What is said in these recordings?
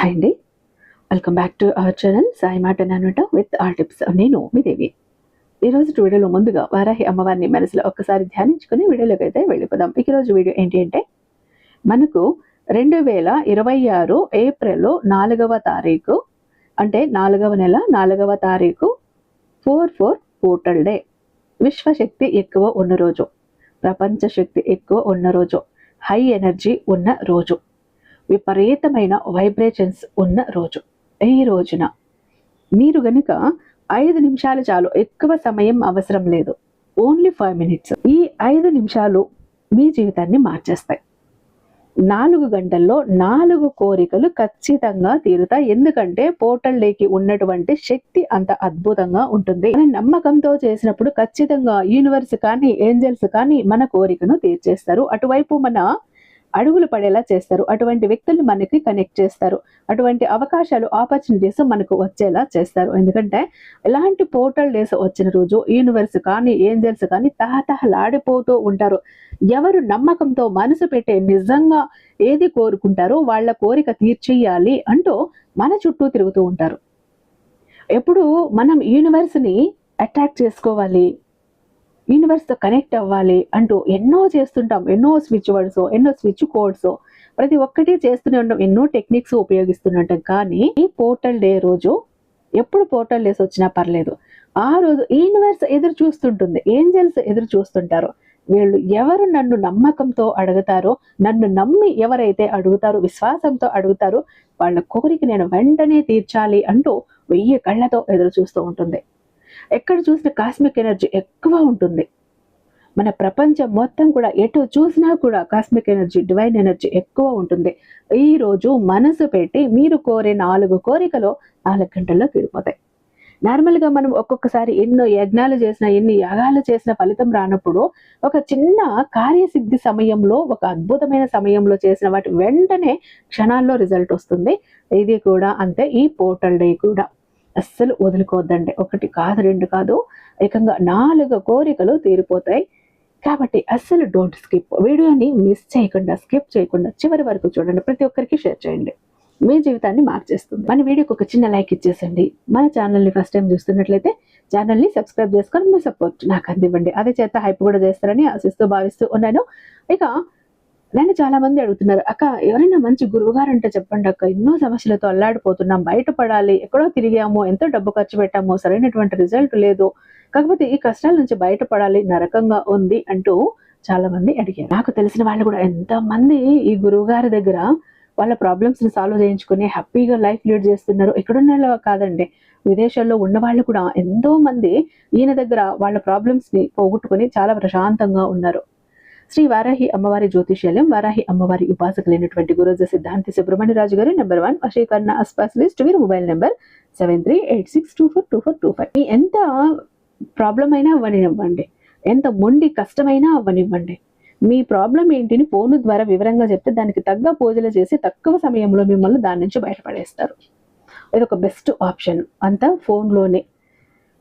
Hi అండి, welcome back to our channel Sai మాట అనమాట విత్ ఆల్ టిప్స్. నేను మీ దేవి. ఈరోజు వీడియోలో ముందుగా వారాహి అమ్మవారిని మనసులో ఒక్కసారి ధ్యానించుకుని వీడియోలోకి అయితే వెళ్ళిపోదాం. ఈరోజు వీడియో ఏంటి అంటే, మనకు 2026 ఏప్రిల్ 4వ తారీఖు, అంటే 4వ నెల 4వ తారీఖు 4/4 పోర్టల్ డే. విశ్వశక్తి ఎక్కువ ఉన్న రోజు, ప్రపంచ శక్తి ఎక్కువ ఉన్న రోజు, హై ఎనర్జీ ఉన్న రోజు, విపరీతమైన వైబ్రేషన్స్ ఉన్న రోజు. ఈ రోజున మీరు గనుక 5 నిమిషాలు చాలు, ఎక్కువ సమయం అవసరం లేదు, ఓన్లీ 5 minutes. ఈ 5 నిమిషాలు మీ జీవితాన్ని మార్చేస్తాయి. 4 గంటల్లో 4 కోరికలు ఖచ్చితంగా తీరుతాయి. ఎందుకంటే పోర్టల్ డేకి ఉన్నటువంటి శక్తి అంత అద్భుతంగా ఉంటుంది. మన నమ్మకంతో చేసినప్పుడు ఖచ్చితంగా యూనివర్స్ కానీ ఏంజల్స్ కానీ మన కోరికను తీర్చేస్తారు. అటువైపు మన అడుగులు పడేలా చేస్తారు. అటువంటి వ్యక్తులు మనకి కనెక్ట్ చేస్తారు. అటువంటి అవకాశాలు, ఆపర్చునిటీస్ మనకు వచ్చేలా చేస్తారు. ఎందుకంటే ఇలాంటి పోర్టల్ డేస్ వచ్చిన రోజు యూనివర్స్ కానీ ఏంజల్స్ కానీ తహతహలాడిపోతూ ఉంటారు. ఎవరు నమ్మకంతో మనసు పెట్టే నిజంగా ఏది కోరుకుంటారో వాళ్ళ కోరిక తీర్చేయాలి అంటూ మన చుట్టూ తిరుగుతూ ఉంటారు. ఎప్పుడు మనం యూనివర్స్ని అట్రాక్ట్ చేసుకోవాలి, యూనివర్స్తో కనెక్ట్ అవ్వాలి అంటూ ఎన్నో చేస్తుంటాం. ఎన్నో స్విచ్ వర్డ్స్, ఎన్నో స్విచ్ కోడ్స్, ప్రతి ఒక్కటి చేస్తూనే ఉంటాం. ఎన్నో టెక్నిక్స్ ఉపయోగిస్తుంటాం. కానీ ఈ పోర్టల్ డే రోజు, ఎప్పుడు పోర్టల్ డేస్ వచ్చినా పర్లేదు, ఆ రోజు యూనివర్స్ ఎదురు చూస్తుంటుంది, ఏంజల్స్ ఎదురు చూస్తుంటారు. వీళ్ళు ఎవరు నన్ను నమ్మకంతో అడుగుతారో, నన్ను నమ్మి ఎవరైతే అడుగుతారో, విశ్వాసంతో అడుగుతారో వాళ్ళ కోరిక నేను వెంటనే తీర్చాలి అంటూ 1000 కళ్ళతో ఎదురు చూస్తూ ఉంటుంది. ఎక్కడ చూసిన కాస్మిక్ ఎనర్జీ ఎక్కువ ఉంటుంది. మన ప్రపంచం మొత్తం కూడా ఎటు చూసినా కూడా కాస్మిక్ ఎనర్జీ, డివైన్ ఎనర్జీ ఎక్కువ ఉంటుంది. ఈ రోజు మనసు పెట్టి మీరు కోరే 4 కోరికలు 4 గంటల్లో తీరిపోతాయి. నార్మల్గా మనం ఒక్కొక్కసారి ఎన్నో యజ్ఞాలు చేసినా, ఎన్ని యాగాలు చేసిన ఫలితం రానప్పుడు ఒక చిన్న కార్యసిద్ధి సమయంలో, ఒక అద్భుతమైన సమయంలో చేసిన వాటి వెంటనే క్షణాల్లో రిజల్ట్ వస్తుంది. ఇది కూడా అంతే. ఈ పోర్టల్ డే కూడా అస్సలు వదులుకోవద్దండి. 1 కాదు, 2 కాదు, ఏకంగా 4 కోరికలు తీరిపోతాయి. కాబట్టి అస్సలు డోంట్ స్కిప్. వీడియోని మిస్ చేయకుండా, స్కిప్ చేయకుండా చివరి వరకు చూడండి. ప్రతి ఒక్కరికి షేర్ చేయండి. మీ జీవితాన్ని మార్చేస్తుంది. మన వీడియోకి ఒక చిన్న లైక్ ఇచ్చేసండి. మన ఛానల్ని ఫస్ట్ టైం చూస్తున్నట్లయితే ఛానల్ని సబ్స్క్రైబ్ చేసుకొని మీ సపోర్ట్ నాకు అందివ్వండి. అదే చేత హైప్ కూడా చేస్తారని ఆశిస్తూ భావిస్తూ ఉన్నాను. ఇక నన్ను చాలా మంది అడుగుతున్నారు, అక్క ఎవరైనా మంచి గురువుగారు అంటే చెప్పండి అక్క, ఎన్నో సమస్యలతో అల్లాడిపోతున్నాం, బయటపడాలి, ఎక్కడో తిరిగాము, ఎంతో డబ్బు ఖర్చు పెట్టాము, సరైనటువంటి రిజల్ట్ లేదు, కాకపోతే ఈ కష్టాల నుంచి బయటపడాలి, నరకంగా ఉంది అంటూ చాలా మంది అడిగారు. నాకు తెలిసిన వాళ్ళు కూడా ఎంతమంది ఈ గురువు గారి దగ్గర వాళ్ళ ప్రాబ్లమ్స్ ని సాల్వ్ చేయించుకుని హ్యాపీగా లైఫ్ లీడ్ చేస్తున్నారు. ఎక్కడున్న కాదండి, విదేశాల్లో ఉన్న వాళ్ళు కూడా ఎంతో మంది ఈయన దగ్గర వాళ్ళ ప్రాబ్లమ్స్ ని పోగొట్టుకుని చాలా ప్రశాంతంగా ఉన్నారు. శ్రీ వారాహి అమ్మవారి జ్యోతిష్యాలయం, వారాహి అమ్మవారి ఉపాసకులైనటువంటి గురుజ సిద్ధాంతి సుబ్రహ్మణ్యరాజు గారు నెంబర్ 1 వశీకరణ స్పెషలిస్ట్. వీరి మొబైల్ నెంబర్ 7386242425. ఎంత ప్రాబ్లం అయినా అవ్వనివ్వండి, ఎంత మొండి కష్టమైనా అవ్వనివ్వండి, మీ ప్రాబ్లం ఏంటిని ఫోన్ ద్వారా వివరంగా చెప్తే దానికి తగ్గ పూజలు చేసి తక్కువ సమయంలో మిమ్మల్ని దాని నుంచి బయటపడేస్తారు. ఇది ఒక బెస్ట్ ఆప్షన్. అంతా ఫోన్లోనే.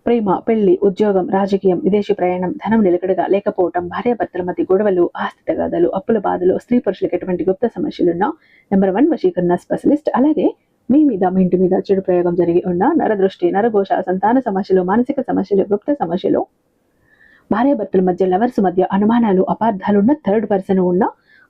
ప్రేమ, పెళ్లి, ఉద్యోగం, రాజకీయం, విదేశీ ప్రయాణం, ధనం నిలకడగా లేకపోవటం, భార్యాభర్తల మధ్య గొడవలు, ఆస్తి తగాదాలు, అప్పుల బాధలు, స్త్రీ పురుషులకు ఎటువంటి గుప్త సమస్యలున్నా నెంబర్ 1 వశీకరణ స్పెషలిస్ట్. అలాగే మీ మీద, మీ ఇంటి మీద చెడు ప్రయోగం జరిగి ఉన్న నరదృష్టి, నరఘోష, సంతాన సమస్యలు, మానసిక సమస్యలు, గుప్త సమస్యలు, భార్యాభర్తల మధ్య, లవర్స్ మధ్య అనుమానాలు, అపార్థాలు ఉన్న, థర్డ్ పర్సన్ ఉన్న,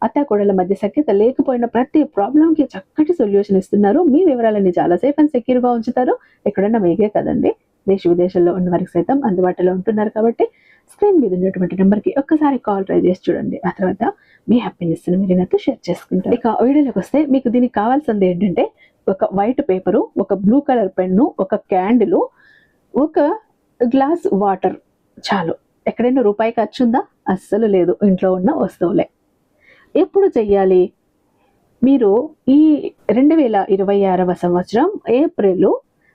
అత్తాకోడల మధ్య సఖ్యత లేకపోయిన ప్రతి ప్రాబ్లంకి చక్కటి సొల్యూషన్ ఇస్తున్నారు. మీ వివరాలని చాలా సేఫ్ అండ్ సెక్యూర్ గా ఉంచుతారు. ఎక్కడన్నా మీకే కదండి, దేశ విదేశాల్లో ఉన్న వారికి సైతం అందుబాటులో ఉంటున్నారు. కాబట్టి స్క్రీన్ మీద ఉన్నటువంటి నెంబర్కి ఒక్కసారి కాల్ ట్రై చేసి చూడండి. ఆ తర్వాత మీ హ్యాపీనెస్ ని మీరు నాతో షేర్ చేసుకుంటారు. ఇక వీడియోలోకి వస్తే, మీకు దీనికి కావాల్సింది ఏంటంటే, ఒక వైట్ పేపరు, ఒక బ్లూ కలర్ పెన్ను, ఒక క్యాండిల్, ఒక గ్లాస్ వాటర్ చాలు. ఎక్కడైనా రూపాయి ఖర్చు ఉందా? అస్సలు లేదు. ఇంట్లో ఉన్న వస్తువులే. ఎప్పుడు చెయ్యాలి? మీరు ఈ 2026వ సంవత్సరం ఏప్రిల్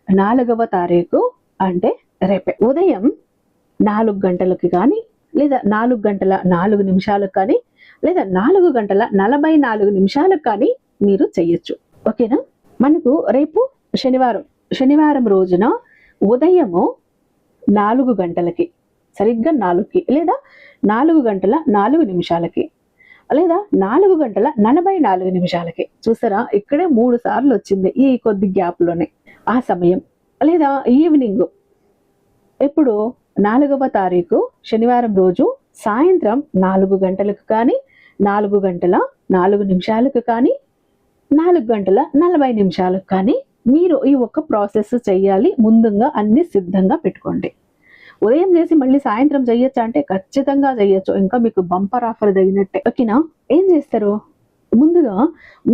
4వ తారీఖు, అంటే రేపే ఉదయం 4 గంటలకి కానీ, లేదా 4 గంటల 4 నిమిషాలకు కానీ, లేదా 4 గంటల 44 నిమిషాలకు కానీ మీరు చెయ్యొచ్చు. ఓకేనా? మనకు రేపు శనివారం రోజున ఉదయము 4 గంటలకి, సరిగ్గా 4కి, లేదా 4 గంటల 4 నిమిషాలకి లేదా 4 గంటల 44 నిమిషాలకి. చూసారా, ఇక్కడే 3 సార్లు వచ్చింది ఈ కొద్ది గ్యాప్‌లోనే. ఆ సమయం లేదా ఈవినింగ్ ఎప్పుడు 4వ తారీఖు శనివారం రోజు సాయంత్రం 4 గంటలకు కానీ, 4 గంటల 4 నిమిషాలకు కానీ, 4 గంటల 40 నిమిషాలకు కానీ మీరు ఈ ఒక్క ప్రాసెస్ చెయ్యాలి. ముందుగా అన్ని సిద్ధంగా పెట్టుకోండి. ఉదయం చేసి మళ్ళీ సాయంత్రం చెయ్యొచ్చా అంటే ఖచ్చితంగా చెయ్యొచ్చు. ఇంకా మీకు బంపర్ ఆఫర్ తగినట్టే. ఓకేనా? ఏం చేస్తారు? ముందుగా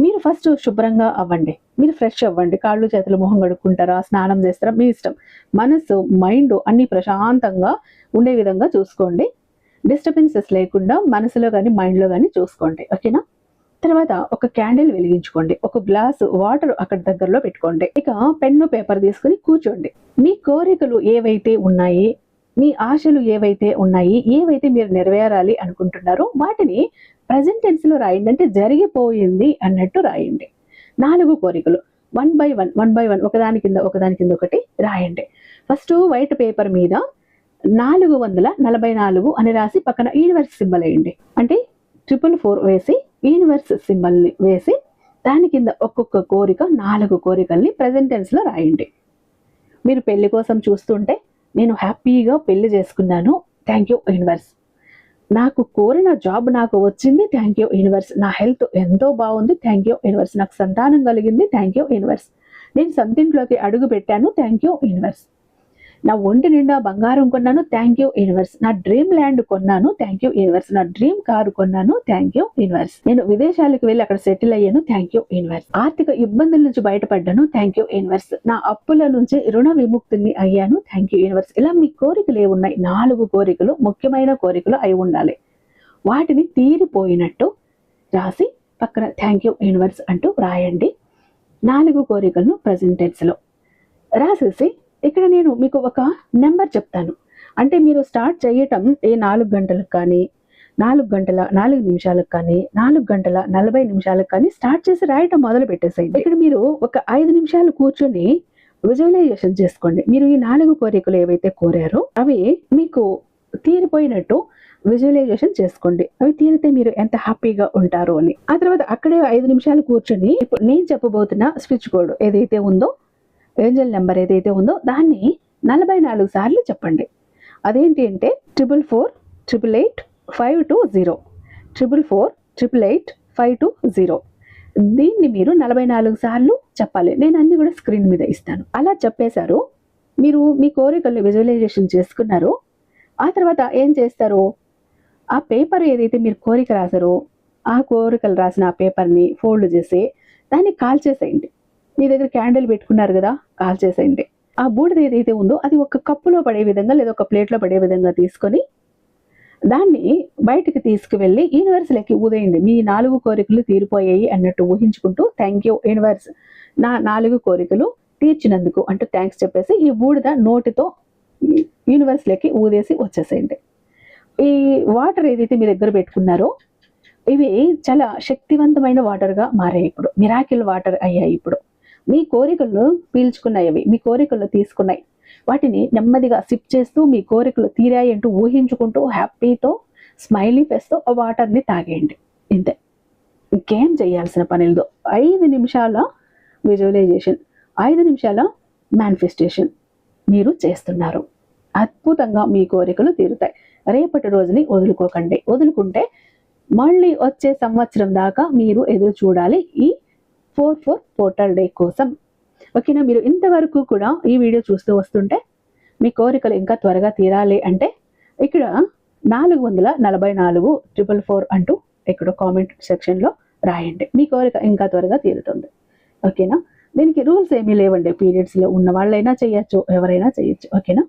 మీరు ఫస్ట్ శుభ్రంగా అవ్వండి. మీరు ఫ్రెష్ అవ్వండి. కాళ్ళు చేతులు మొహం కడుక్కుంటారా, స్నానం చేస్తారా, మీ ఇష్టం. మనసు, మైండ్ అన్ని ప్రశాంతంగా ఉండే విధంగా చూసుకోండి. డిస్టర్బెన్సెస్ లేకుండా మనసులో కానీ మైండ్లో కానీ చూసుకోండి. ఓకేనా? తర్వాత ఒక క్యాండిల్ వెలిగించుకోండి. ఒక గ్లాసు వాటర్ అక్కడ దగ్గరలో పెట్టుకోండి. ఇక పెన్ను పేపర్ తీసుకుని కూర్చోండి. మీ కోరికలు ఏవైతే ఉన్నాయి, మీ ఆశలు ఏవైతే ఉన్నాయి, ఏవైతే మీరు నెరవేరాలి అనుకుంటున్నారో వాటిని ప్రెజెంట్ టెన్స్ లో రాయండి. అంటే జరిగిపోయింది అన్నట్టు రాయండి. 4 కోరికలు వన్ బై వన్ ఒకదాని కింద ఒకటి రాయండి. ఫస్ట్ వైట్ పేపర్ మీద 444 అని రాసి పక్కన యూనివర్స్ సింబల్ వేయండి. అంటే 444 వేసి యూనివర్స్ సింబల్ వేసి దాని కింద ఒక్కొక్క కోరిక 4 కోరికల్ని ప్రెజెంట్ టెన్స్ లో రాయండి. మీరు పెళ్లి కోసం చూస్తుంటే నేను హ్యాపీగా పెళ్లి చేసుకున్నాను, థ్యాంక్ యూ యూనివర్స్. నాకు కోరిన జాబ్ నాకు వచ్చింది, థ్యాంక్ యూ యూనివర్స్. నా హెల్త్ ఎంతో బాగుంది, థ్యాంక్ యూ యూనివర్స్. నాకు సంతానం కలిగింది, థ్యాంక్ యూ యూనివర్స్. నేను సొంతింట్లోకి అడుగు పెట్టాను, థ్యాంక్ యూ యూనివర్స్. నా ఒంటి నిండా బంగారం కొన్నాను, థ్యాంక్ యూ యూనివర్స్. నా డ్రీమ్ ల్యాండ్ కొన్నాను, థ్యాంక్ యూ యూనివర్స్. నా డ్రీమ్ కారు కొన్నాను, థ్యాంక్ యూ యూనివర్స్. నేను విదేశాలకు వెళ్ళి అక్కడ సెటిల్ అయ్యాను, థ్యాంక్ యూ యూనివర్స్. ఆర్థిక ఇబ్బందుల నుంచి బయటపడ్డాను, థ్యాంక్ యూ యూనివర్స్. నా అప్పుల నుంచి రుణ విముక్తిని అయ్యాను, థ్యాంక్ యూ యూనివర్స్. ఇలా మీ కోరికలు ఏమున్నాయి? 4 కోరికలు ముఖ్యమైన కోరికలు అయి ఉండాలి. వాటిని తీరిపోయినట్టు రాసి పక్కన థ్యాంక్ యూ యూనివర్స్ అంటూ రాయండి. 4 కోరికలను ప్రెజెంట్ టెన్స్ లో రాసేసి ఇక్కడ నేను మీకు ఒక నెంబర్ చెప్తాను. అంటే మీరు స్టార్ట్ చేయటం 4 గంటలకు కానీ, 4 గంటల 4 నిమిషాలకు కానీ, 4 గంటల 40 నిమిషాలకు కానీ స్టార్ట్ చేసి రాయటం మొదలు పెట్టేసేయండి. ఇక్కడ మీరు ఒక 5 నిమిషాలు కూర్చొని విజువలైజేషన్ చేసుకోండి. మీరు ఈ 4 కోరికలు ఏవైతే కోరారో అవి మీకు తీరిపోయినట్టు విజువలైజేషన్ చేసుకోండి. అవి తీరితే మీరు ఎంత హ్యాపీగా ఉంటారో అని. ఆ తర్వాత అక్కడే 5 నిమిషాలు కూర్చొని ఇప్పుడు నేను చెప్పబోతున్న స్విచ్ కోడ్ ఏదైతే ఉందో, ఏంజల్ నెంబర్ ఏదైతే ఉందో దాన్ని 44 సార్లు చెప్పండి. అదేంటి అంటే 444888520 444888520. దీన్ని మీరు 44 సార్లు చెప్పాలి. నేను అన్ని కూడా స్క్రీన్ మీద ఇస్తాను. అలా చెప్పేశారు. మీరు మీ కోరికల్ని విజువలైజేషన్ చేసుకున్నారు. ఆ తర్వాత ఏం చేస్తారు? ఆ పేపర్ ఏదైతే మీరు కోరిక రాశారో ఆ కోరికలు రాసిన ఆ పేపర్ని ఫోల్డ్ చేసి దాన్ని కాల్ చేసేయండి. మీ దగ్గర క్యాండిల్ పెట్టుకున్నారు కదా, కాల్ చేసేయండి. ఆ బూడిద ఏదైతే ఉందో అది ఒక కప్పులో పడే విధంగా లేదా ఒక ప్లేట్లో పడే విధంగా తీసుకొని దాన్ని బయటికి తీసుకువెళ్ళి యూనివర్స్లోకి ఊదేయండి. మీ 4 కోరికలు తీరిపోయాయి అన్నట్టు ఊహించుకుంటూ థ్యాంక్ యూ యూనివర్స్, నా 4 కోరికలు తీర్చినందుకు అంటూ థ్యాంక్స్ చెప్పేసి ఈ బూడిద నోటితో యూనివర్స్లోకి ఊదేసి వచ్చేసేయండి. ఈ వాటర్ ఏదైతే మీ దగ్గర పెట్టుకున్నారో ఇవి చాలా శక్తివంతమైన వాటర్గా మారాయి. ఇప్పుడు మిరాకిల్ వాటర్ అయ్యాయి. ఇప్పుడు మీ కోరికలు పీల్చుకున్నాయి, అవి మీ కోరికలు తీసుకున్నాయి. వాటిని నెమ్మదిగా సిప్ చేస్తూ మీ కోరికలు తీరాయి అంటూ ఊహించుకుంటూ హ్యాపీతో స్మైలీ ఫేస్తో ఆ వాటర్ని తాగేయండి. ఇంతే, ఇంకేం చేయాల్సిన పని లేదు. 5 నిమిషాల విజువలైజేషన్, 5 నిమిషాల మేనిఫెస్టేషన్ మీరు చేస్తున్నారు. అద్భుతంగా మీ కోరికలు తీరుతాయి. రేపటి రోజుని వదులుకోకండి. వదులుకుంటే మళ్ళీ వచ్చే సంవత్సరం దాకా మీరు ఎదురు చూడాలి ఈ 4/4 పోర్టల్ డే కోసం. ఓకేనా? మీరు ఇంతవరకు కూడా ఈ వీడియో చూస్తూ వస్తుంటే మీ కోరికలు ఇంకా త్వరగా తీరాలి అంటే ఇక్కడ 444 అంటూ ఇక్కడ కామెంట్ సెక్షన్లో రాయండి. మీ కోరిక ఇంకా త్వరగా తీరుతుంది. ఓకేనా? దీనికి రూల్స్ ఏమీ లేవండి. పీరియడ్స్లో ఉన్న వాళ్ళైనా చేయొచ్చు, ఎవరైనా చేయొచ్చు. ఓకేనా?